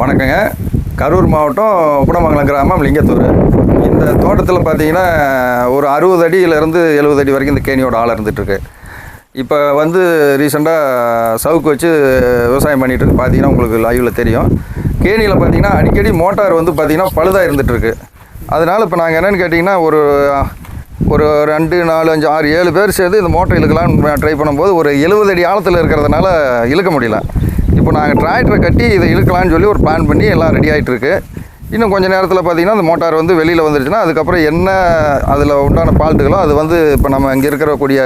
வணக்கங்க. கரூர் மாவட்டம் குடமங்கலம் கிராமம் லிங்கத்தூர். இந்த தோட்டத்தில் பார்த்தீங்கன்னா ஒரு 60 அடியிலேருந்து 70 அடி வரைக்கும் இந்த கேணியோட ஆழம் இருந்துகிட்ருக்கு. இப்போ ரீசெண்டாக சவுக்கு வச்சு விவசாயம் பண்ணிகிட்டு பார்த்தீங்கன்னா உங்களுக்கு லைவில் தெரியும். கேணியில் பார்த்தீங்கன்னா அடிக்கடி மோட்டார் பார்த்தீங்கன்னா பழுதாக இருந்துகிட்ருக்கு. அதனால் இப்போ நாங்கள் என்னென்னு கேட்டிங்கன்னா ஒரு 2, 4, 5, 6, 7 பேர் சேர்ந்து இந்த மோட்டர் இழுக்கலான்னு ட்ரை பண்ணும்போது ஒரு 70 அடி ஆழத்தில் இருக்கிறதுனால இழுக்க முடியல. இப்போ நாங்கள் டிராக்டரை கட்டி இதை இழுக்கலான்னு சொல்லி ஒரு பிளான் பண்ணி எல்லாம் ரெடி ஆகிட்டுருக்கு. இன்னும் கொஞ்சம் நேரத்தில் பார்த்திங்கன்னா அந்த மோட்டார் வெளியில் வந்துருச்சுன்னா அதுக்கப்புறம் என்ன அதில் உண்டான ஃபால்ட்டுகளோ அது இப்போ நம்ம இங்கே இருக்கக்கூடிய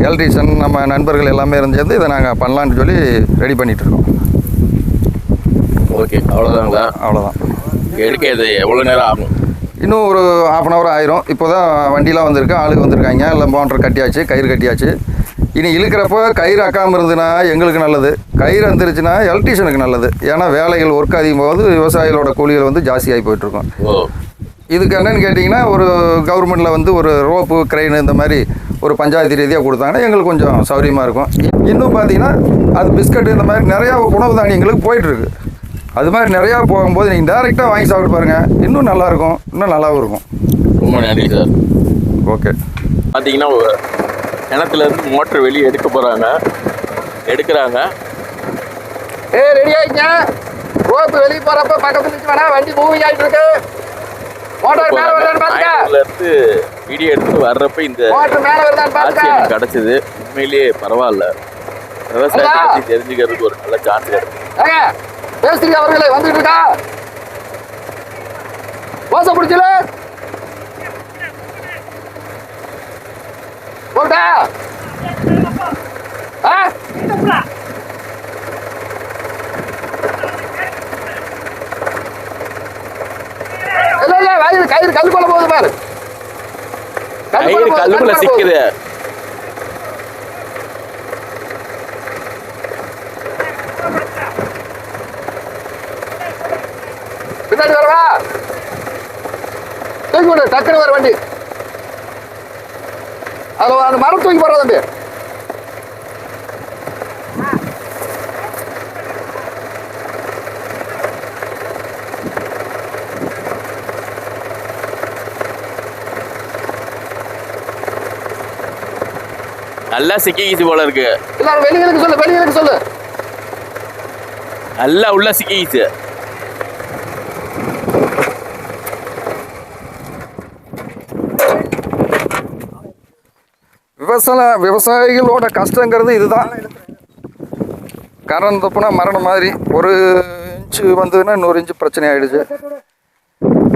எலக்ட்ரிஷியன் நம்ம நண்பர்கள் எல்லாமே சேர்ந்து இதை நாங்கள் பண்ணலான்னு சொல்லி ரெடி பண்ணிகிட்ருக்கோம். ஓகே, அவ்வளோதாங்களா? அவ்வளோதான். எடுக்க இது எவ்வளோ நேரம் ஆகும்? இன்னும் ஒரு 1/2 hour ஆயிரும். இப்போ தான் வண்டிலாம் வந்திருக்கு, ஆளுக்கு வந்திருக்காங்க, இல்லை மோட்டர் கட்டியாச்சு, கயிறு கட்டியாச்சு. இனி இழுக்கிறப்போ கயிறு அக்காமல் இருந்துன்னா எங்களுக்கு நல்லது, கயிறு வந்துருச்சுன்னா எலக்ட்ரிஷியனுக்கு நல்லது. ஏன்னா வேலைகள் ஒர்க் அதிகமாகுது, விவசாயிகளோட கூலிகள் ஜாஸ்தியாகி போயிட்டுருக்கோம். இதுக்கு என்னென்னு கேட்டிங்கன்னா ஒரு கவர்மெண்ட்டில் ஒரு ரோப்பு கிரெயின் இந்த மாதிரி ஒரு பஞ்சாயத்து ரீதியாக கொடுத்தாங்கன்னா எங்களுக்கு கொஞ்சம் சௌகரியமாக இருக்கும். இன்னும் பார்த்தீங்கன்னா அது பிஸ்கட் இந்த மாதிரி நிறையா உணவு தானியங்களுக்கு போயிட்டுருக்கு. அது மாதிரி நிறையா போகும்போது நீங்கள் டேரெக்டாக வாங்கி சாப்பிட்டு பாருங்கள், இன்னும் நல்லாயிருக்கும், இன்னும் நல்லாவும் இருக்கும். ரொம்ப நன்றி சார். ஓகே. பார்த்தீங்கன்னா கிணத்துலேருந்து மோட்டர் வெளியே எடுக்கிறாங்க. ரெடி ஆகிங்க. ரோப்பு வெளியே போகிறப்ப பக்கத்தில் நிற்க வேணா, வண்டி மூவிங் ஆகிட்டு இருக்கு. மோட்டார் மேலே வருதான்னு பார்த்துட்டு வீடியோ எடுத்து வர்றப்ப இந்த மோட்டர் மேலே வருதான்னு பார்த்து எனக்கு கிடச்சிது. உண்மையிலேயே பரவாயில்ல, விவசாயத்தை பற்றி தெரிஞ்சுக்கிறதுக்கு ஒரு நல்ல சான்ஸ் கிடைக்கும். பேசுறீங்க அவர்களே, வந்துட்டு இருக்கா ஓசை பிடிச்சல போட்டா இல்ல வயது கயிறு கல்லுக்குள்ள போகுது பாரு, கல்லுக்குள்ள சிக்குது. பின்னாடி வரவா, தூக்கி விடு, டக்குனு வர வண்டி. அதில் அந்த மரம் தூக்கி போடுற தம்பி. நல்லா சிக்கிச்சு போல இருக்கு. இல்ல வெளியிலுக்கு சொல்லு. நல்லா உள்ள சிக்கிச்சு. விவசாயிகளோட கஷ்டங்கிறது இதுதான். கரண்ட் தப்புனா மரணம் மாதிரி. 1 இன்ச்சு வந்ததுன்னா இன்னொரு இன்ச்சு பிரச்சனை ஆயிடுச்சு.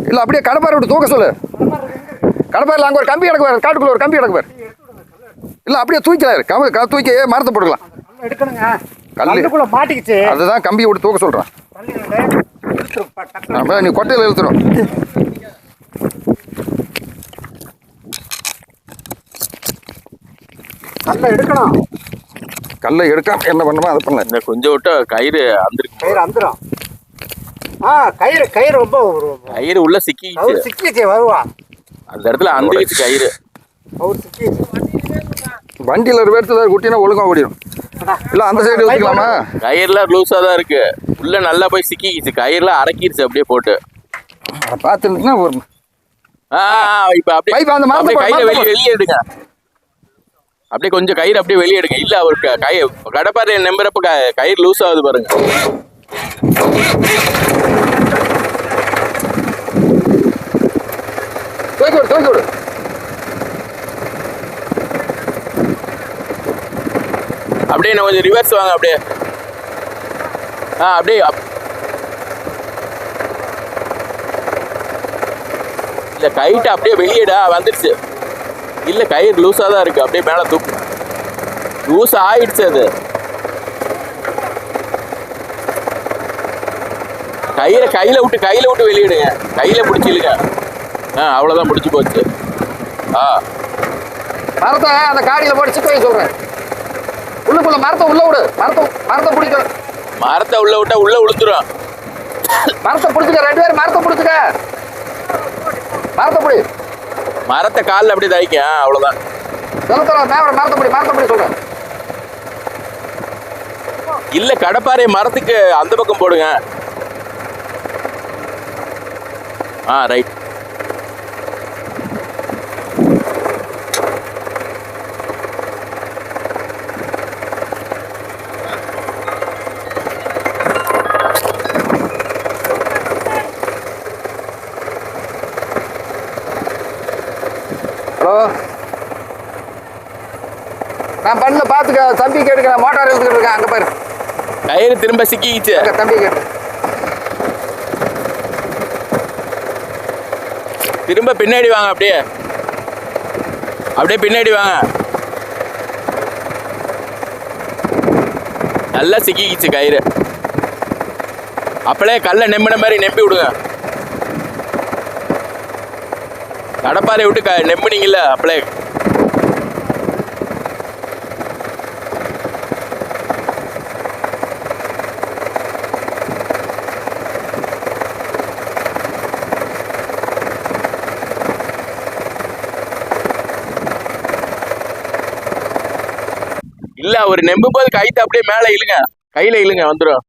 இல்லை அப்படியே கடப்பாரை விட்டு தூக்க சொல்லு. கடப்பாரில் அங்கே ஒரு கம்பி கிடக்கு பாரு, காட்டுக்குள்ள ஒரு கம்பி கிடக்கு பாரு. இல்லை அப்படியே தூக்கல, தூக்கி மரத்தை போட்டுக்கலாம். கல்லுக்குள்ள மாட்டிக்கிச்சு, அதுதான் கம்பியை விட்டு தூக்க சொல்கிறேன். நீ கொட்டையில் இழுத்துடும். கல்லை எடுக்காம என்ன பண்ணுமோ அதை பண்ணல. இந்த கொஞ்சம் விட்டா கயிறு அந்துரும். கயிறு ரொம்ப கயிறு உள்ள சிக்கிச்சு வருவா. அந்த இடத்துல அந்துக்கிச்சு கயிறு. வண்டியில் ஒரு இடத்துல குட்டினா ஒழுங்கா ஓடிடும். இல்லை அந்த சைடு வச்சுக்கலாமா? கயிறுலாம் லூஸாக தான் இருக்கு, உள்ள நல்லா போய் சிக்கிச்சு, கயிறுலாம் அடக்கிடுச்சு அப்படியே போட்டு. பார்த்துருந்தீங்கன்னா ஒரு இப்போ அப்படியே கையில வெளியே எடுங்க. அப்படியே கொஞ்சம் கயிறு அப்படியே வெளியே எடுங்க. இல்ல அவருக்கு கடப்பாறை நம்புறப்ப கயிறு லூஸ் ஆகுது பாருங்க. அப்படியே கொஞ்சம் ரிவர்ஸ் வாங்க. அப்படியே அப்படியே இல்ல கைட்டு அப்படியே வெளியேடா வந்துடுச்சு. இல்ல கயிறு லூஸா தான் இருக்கு, அப்படியே மேல தூக்கு. லூஸ் ஆயிடுச்சு அது. கையில விட்டு வெளியிடுங்க. கையில பிடிச்சிலுங்க. அவ்வளவுதான், பிடிச்சு போச்சு. மரத்தை அந்த காடியில போட்டு சிக்க சொல்றேன். உள்ளுக்குள்ள மரத்தை உள்ள விடு. மரத்தை பிடிக்க. மரத்தை உள்ள விட்டா உள்ள விழுந்துரும். மரத்தை பிடிச்சுக்க, 2 பேரும் மரத்தை பிடிச்சுக்க. மரத்தை பிடி. மரத்தை காலில் அப்படியே தைக்க. அவ்வளோதான். மரத்தை சொல்றேன். இல்ல கடப்பாறை மரத்துக்கு அந்த பக்கம் போடுங்க. ரைட். ஹலோ, நான் பண்ண பார்த்துக்க. தம்பி கேட்டுக்க, நான் மோட்டார் எடுத்துக்கிட்டு இருக்கேன். அங்கே பாரு, கயிறு திரும்ப சிக்கிச்சு. தம்பி கேட்டு திரும்ப பின்னாடி வாங்க. அப்படியே அப்படியே பின்னாடி வாங்க. நல்லா சிக்கிச்சு கயிறு. அப்படியே கல்லை நெம்பின மாதிரி நெம்பி விடுங்க. கடப்பாறை விட்டு நெம்புனீங்கல்ல அப்படியே. இல்ல ஒரு நெம்பும் போது கைத்தை அப்படியே மேல இழுங்க, கையில இழுங்க, வந்துடும்.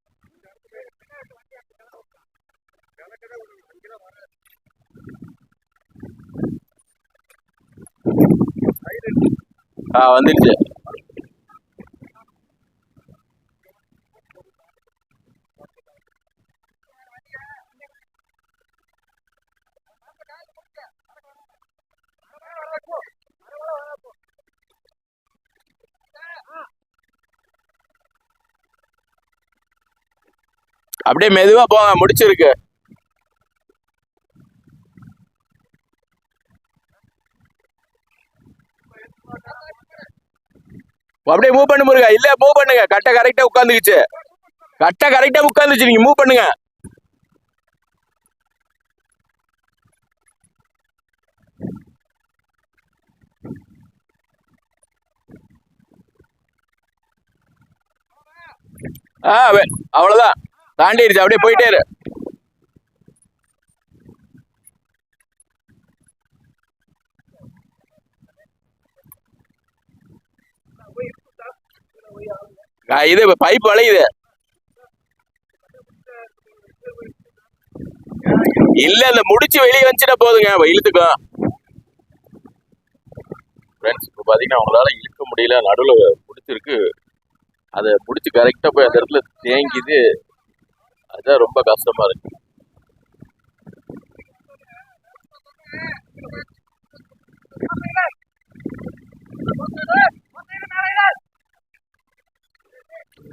வந்துடுச்சு. அப்படியே மெதுவா போங்க, முடிச்சிருக்கு. அப்படியே மூவ் பண்ணு முருகா. இல்ல மூவ் பண்ணுங்க, கட்டை கரெக்டா உட்காந்துக்குச்சு. கட்டை கரெக்டா உட்காந்துச்சு, நீங்க மூவ் பண்ணுங்க. அவ்வளவுதான், தாண்டிடுச்சு. அப்படியே போயிட்டே இரு. இது பைப் வளையுது. இல்ல இந்த முடிச்சு வெளியே வந்துச்சுன்னா போதுங்க, இழுத்துக்கும். ஃப்ரெண்ட்ஸ், இப்போ பாத்தீங்கன்னா அவங்களால இழுக்க முடியல, நடுவில் முடிச்சிருக்கு. அதை முடிச்சு கரெக்டா போய் அந்த இடத்துல தேங்கிது. அதுதான் ரொம்ப கஷ்டமா இருக்கு.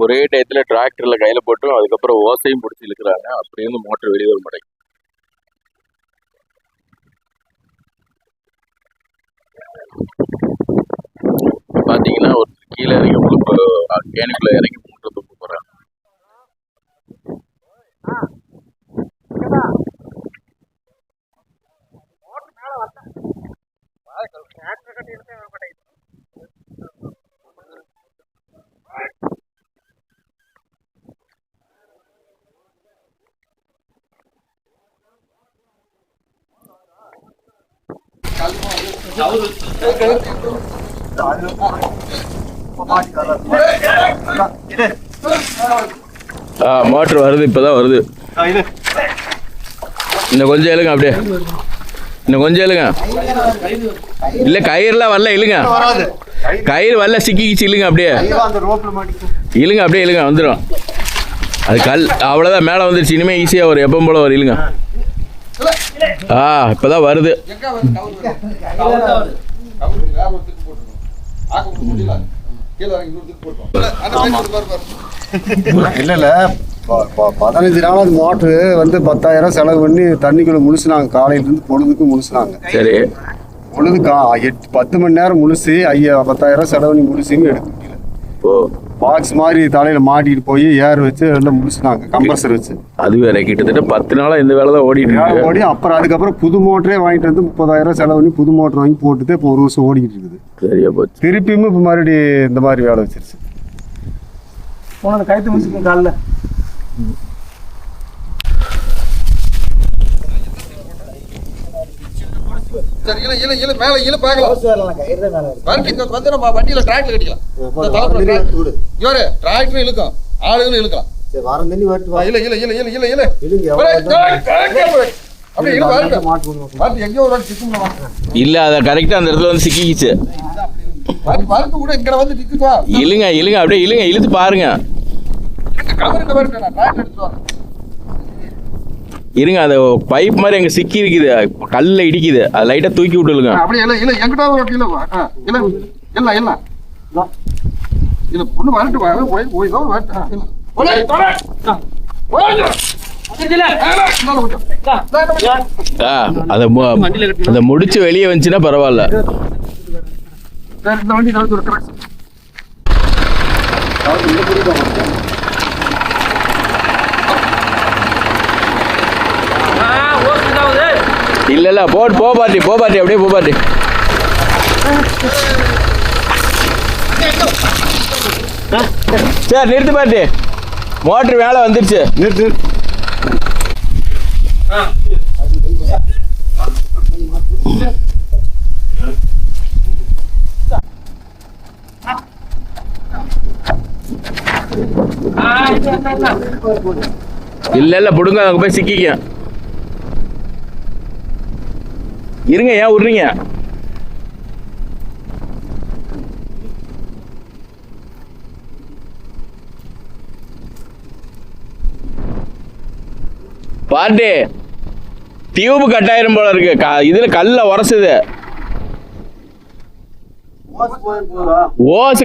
ஒரே டயத்துல டிராக்டர்ல கையில போட்டும் அதுக்கப்புறம் ஓசையும் பிடிச்சி இழுக்கிறாங்க. அப்படி இருந்து மோட்டர் வெளியே வர மாட்டேங்குது. பாத்தீங்கன்னா ஒரு கீழே இறங்கி கேணிக்குள்ள இறங்கி மோட்டர் தூக்க போறாங்க. மோட்டர் வருது, இப்பதான் வருது. இன்னும் கொஞ்சம் இழுங்க, அப்படியே இன்னும் கொஞ்சம் இழுங்க. இல்ல கயிறுலாம் வரல, இழுங்க. கயிறு வரல, சிக்கிச்சு, இழுங்க. அப்படியே இழுங்க, அப்படியே இழுங்க, வந்துடும். அது கல் அவ்வளோதான், மேலே வந்துருச்சு. இனிமே ஈஸியாக வரும், எப்பவும் போல வரும். இழுங்க. இப்பதான் வருது. இல்ல 15 நாள் அது மோட்ரு வந்து 10,000 செலவு பண்ணி தண்ணிக்குள்ள முழுசுனாங்க. காலையில இருந்து பொழுதுக்கு முழுசுனாங்க. சரி, பொழுதுக்கா 10 மணி நேரம் முழுசு 10,000 செலவு பண்ணி முழுசுங்க எடுக்க முடியல. பாக்ஸ் மாதிரி தலையில மாட்டிட்டு போய் ஏர் வச்சு எல்லாம் முடிச்சுட்டாங்க, கம்ப்ரஸர் வச்சு. அது வேற கிட்டத்தட்ட 10 நாளா இந்த வேலை தான் ஓடி அப்புறம் அதுக்கப்புறம் புது மோட்டரே வாங்கிட்டு வந்து 30,000 செலவு பண்ணி புது மோட்டர் வாங்கி போட்டுட்டு இப்போ 1 வருஷம் ஓடிக்கிட்டு இருக்குது. சரியா போச்சு. திருப்பியும் இப்போ மறுபடியும் இந்த மாதிரி வேலை வச்சிருச்சு. போன கைத்து முடிச்சுக்கோங்க காலில். சரி, இல்ல மேல இல்ல பார்க்கலாம். கயிறு மேல இருக்கு. வந்து நம்ம வண்டியில டிராக்டர் கட்டிக்கலாம். இவரு டிராக்டர் இழுக்கும், ஆளுகளும் இழுக்கலாம். சரி, வாரம் தண்ணி வரட்டு வா. இல்ல இழுங்க. அப்படியே இழு பார்த்து எங்கேயோ ஒரு சிக்கும்ல இல்ல அத கரெக்டா அந்த இடத்துல வந்து சிக்கிக்கிச்சு. பார்த்து கூட இங்க வந்து நிக்குவா. இழுங்க இழுங்க அப்படியே இழுங்க, இழுத்து பாருங்க. கவர்ங்க பாருங்க நான் டிராக்டர் எடுத்து வரேன். இருங்க, அந்த பைப் மாதிரி அங்க சிக்கி இருக்குது, கல்ல இடிக்குது, அது லைட்டா தூக்கி விட்டுலுங்க. அப்படியே இல்ல இல்ல எங்கிட்ட ஒரு கிலோ இல்ல இல்ல இல்ல இல்ல பொண்ணு வரட்டு வா போய் போய் தான் வரட்டு ஓடே ஓடே ஓடே அதை முடிச்சு வெளியே வந்துச்சுன்னா பரவாயில்ல. இந்த வண்டி நான் ஒரு இல்ல இல்ல போ பாட்டி அப்படியே போ பாட்டி. சரி நிறுத்து பாட்டி, மோட்டர் மேலே வந்துருச்சு. நிறுத்து. இல்ல புடுங்க, அங்க போய் சிக்கிக்க. இருங்க, ஏன் விடுறீங்க? பாட்டி டியூப் கட்டாயிரும் போல இருக்கு, இதுல கல்ல உரசுது. ஓஸ்